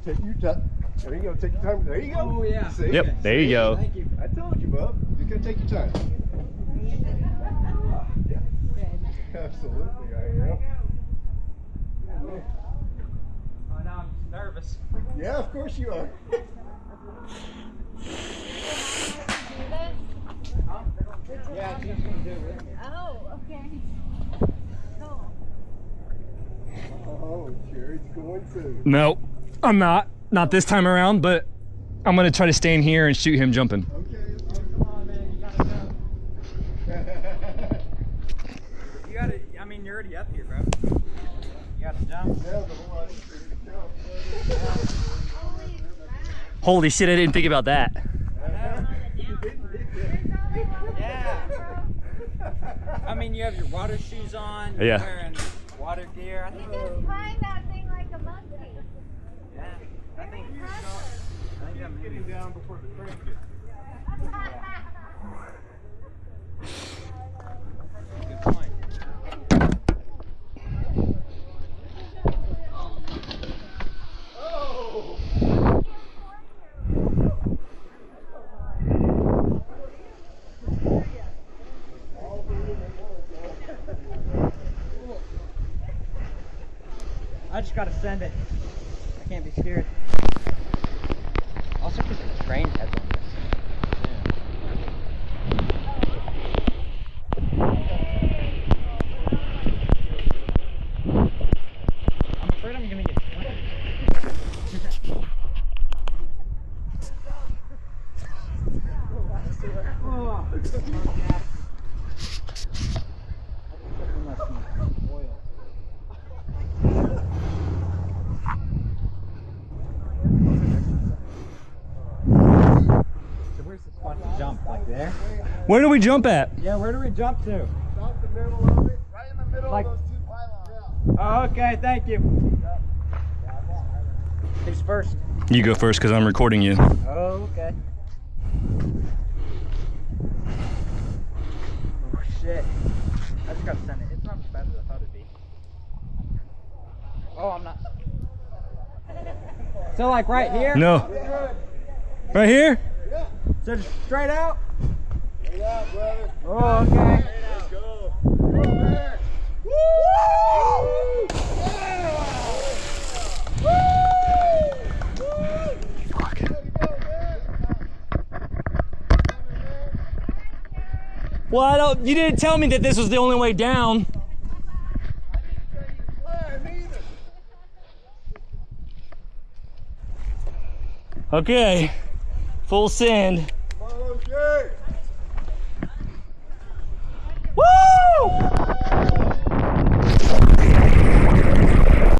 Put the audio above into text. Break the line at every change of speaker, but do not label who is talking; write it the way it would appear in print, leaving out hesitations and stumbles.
Take your time. There you go. Take your time. There you go.
Oh yeah.
See?
Yep, there you go.
Thank you.
I told you, bub. You gotta take your time. Yeah. Absolutely, I am.
Oh, now I'm nervous.
Yeah, of course you are.
Yeah, she's gonna do it.
Oh, okay. Cool.
Oh, Jared's going too.
No, I'm not. Not this time around, but I'm gonna try to stay in here and shoot him jumping.
Okay.
Come on, man, you gotta go. You gotta, I mean, you're already up here, bro. You gotta jump.
Yeah, the whole lot of jump.
Holy shit, I didn't think about that.
Yeah. I mean, you have your water shoes on.
Yeah.
You're wearing water gear. I
You
think.
just climb that thing like a monkey.
Yeah. I think. I'm
Getting down before the crane gets
Good point.
Oh!
I just gotta send it. I can't be scared. Also, because the train has on this. I'm afraid I'm gonna get splintered. Oh. Where's the spot to jump? Like there?
Where do we jump at?
Yeah, where do we jump to?
Stop the middle of it, right in the middle
Like-
of those two pylons.
Oh, okay, thank you. Who's first?
You go first because I'm recording you.
Oh, okay. Oh, shit. I just gotta send it. It's not as bad as I thought it'd be. Oh, I'm not. So, like right here?
No. Right here?
Yeah.
So just straight out?
Straight out, brother.
Oh, okay.
Let's go. Go back. Woo! Yeah!
Fuck.
Way to go, man.
Well, you didn't tell me that this was the only way down.
I didn't tell you to climb either.
Okay. Full send.
Come on, Jared.